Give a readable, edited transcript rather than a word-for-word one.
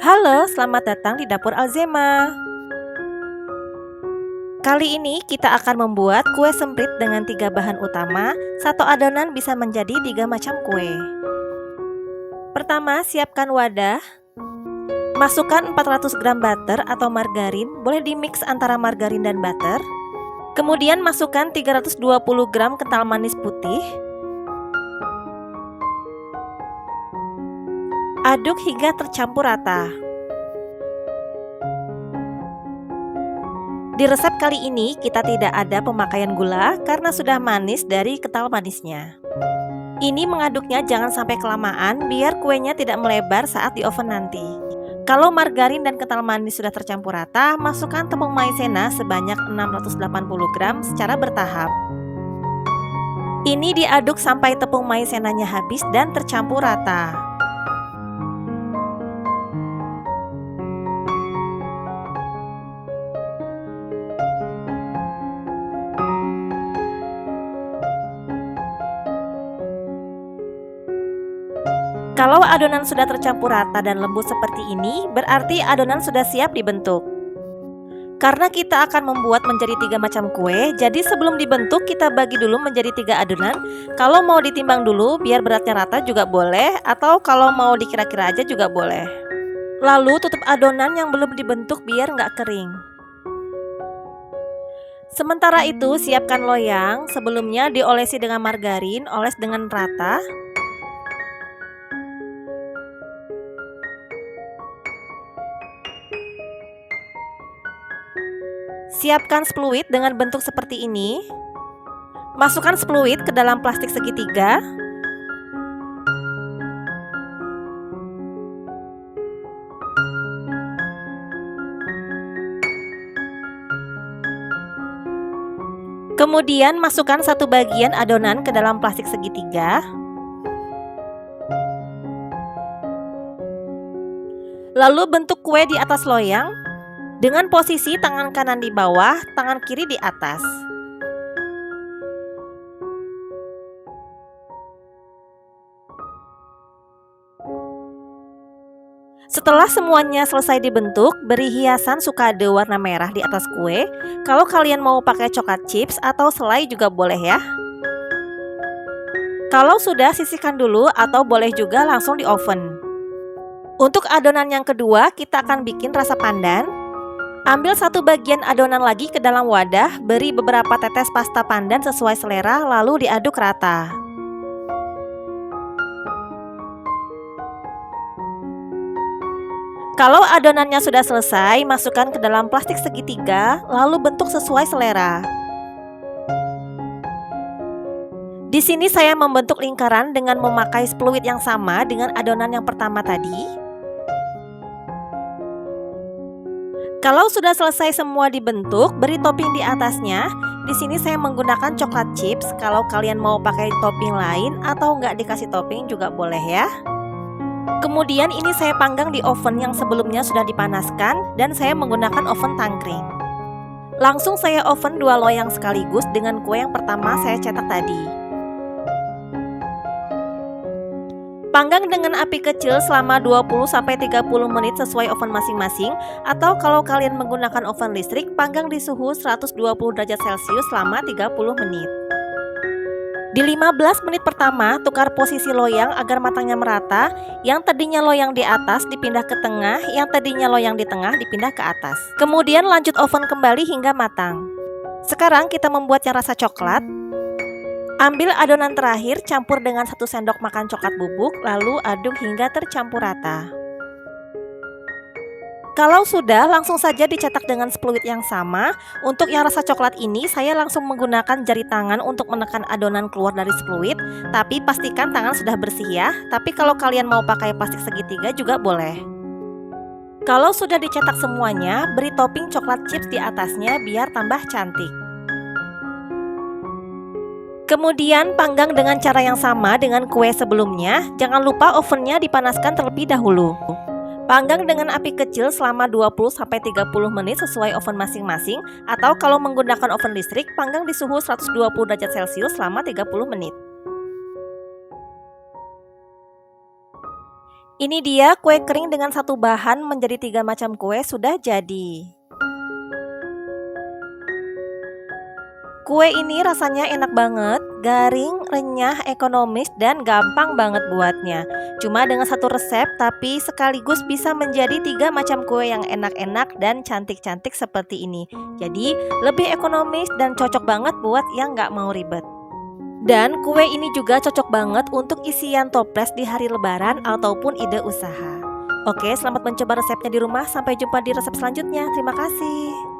Halo, selamat datang di Dapur Alzema. Kali ini kita akan membuat kue semprit dengan 3 bahan utama. Satu adonan bisa menjadi 3 macam kue. Pertama, siapkan wadah. Masukkan 400 gram butter atau margarin, boleh dimix antara margarin dan butter. Kemudian masukkan 320 gram kental manis putih. Aduk hingga tercampur rata. Di resep kali ini kita tidak ada pemakaian gula karena sudah manis dari kental manisnya. Ini mengaduknya jangan sampai kelamaan biar kuenya tidak melebar saat di oven nanti. Kalau margarin dan kental manis sudah tercampur rata, masukkan tepung maizena sebanyak 680 gram secara bertahap. Ini diaduk sampai tepung maizenanya habis dan tercampur rata. Kalau adonan sudah tercampur rata dan lembut seperti ini, berarti adonan sudah siap dibentuk. Karena kita akan membuat menjadi 3 macam kue, jadi sebelum dibentuk kita bagi dulu menjadi 3 adonan. Kalau mau ditimbang dulu biar beratnya rata juga boleh, atau kalau mau dikira-kira aja juga boleh. Lalu tutup adonan yang belum dibentuk biar nggak kering. Sementara itu siapkan loyang, sebelumnya diolesi dengan margarin, oles dengan rata. Siapkan spluit dengan bentuk seperti ini. Masukkan spluit ke dalam plastik segitiga. Kemudian masukkan satu bagian adonan ke dalam plastik segitiga. Lalu bentuk kue di atas loyang dengan posisi tangan kanan di bawah, tangan kiri di atas. Setelah semuanya selesai dibentuk, beri hiasan sukade warna merah di atas kue. Kalau kalian mau pakai coklat chips atau selai juga boleh ya. Kalau sudah, sisihkan dulu atau boleh juga langsung di oven. Untuk adonan yang kedua, kita akan bikin rasa pandan. Ambil satu bagian adonan lagi ke dalam wadah, beri beberapa tetes pasta pandan sesuai selera, lalu diaduk rata. Kalau adonannya sudah selesai, masukkan ke dalam plastik segitiga, lalu bentuk sesuai selera. Di sini saya membentuk lingkaran dengan memakai spluit yang sama dengan adonan yang pertama tadi. Kalau sudah selesai semua dibentuk, beri topping di atasnya. Di sini saya menggunakan coklat chips. Kalau kalian mau pakai topping lain atau nggak dikasih topping juga boleh ya. Kemudian ini saya panggang di oven yang sebelumnya sudah dipanaskan dan saya menggunakan oven tangkring. Langsung saya oven 2 loyang sekaligus dengan kue yang pertama saya cetak tadi. Panggang dengan api kecil selama 20-30 menit sesuai oven masing-masing, atau kalau kalian menggunakan oven listrik, panggang di suhu 120 derajat Celcius selama 30 menit. Di 15 menit pertama, tukar posisi loyang agar matangnya merata. Yang tadinya loyang di atas dipindah ke tengah, yang tadinya loyang di tengah dipindah ke atas. Kemudian lanjut oven kembali hingga matang. Sekarang kita membuat yang rasa coklat. Ambil adonan terakhir, campur dengan 1 sendok makan coklat bubuk, lalu aduk hingga tercampur rata. Kalau sudah, langsung saja dicetak dengan spluit yang sama. Untuk yang rasa coklat ini, saya langsung menggunakan jari tangan untuk menekan adonan keluar dari spluit. Tapi pastikan tangan sudah bersih ya. Tapi kalau kalian mau pakai plastik segitiga juga boleh. Kalau sudah dicetak semuanya, beri topping coklat chips di atasnya biar tambah cantik. Kemudian panggang dengan cara yang sama dengan kue sebelumnya. Jangan lupa ovennya dipanaskan terlebih dahulu. Panggang dengan api kecil selama 20-30 menit sesuai oven masing-masing, atau kalau menggunakan oven listrik, panggang di suhu 120 derajat Celcius selama 30 menit. Ini dia kue kering dengan satu bahan menjadi 3 macam kue sudah jadi. Kue ini rasanya enak banget, garing, renyah, ekonomis, dan gampang banget buatnya. Cuma dengan satu resep, tapi sekaligus bisa menjadi 3 macam kue yang enak-enak dan cantik-cantik seperti ini. Jadi lebih ekonomis dan cocok banget buat yang nggak mau ribet. Dan kue ini juga cocok banget untuk isian toples di hari lebaran ataupun ide usaha. Oke, selamat mencoba resepnya di rumah. Sampai jumpa di resep selanjutnya. Terima kasih.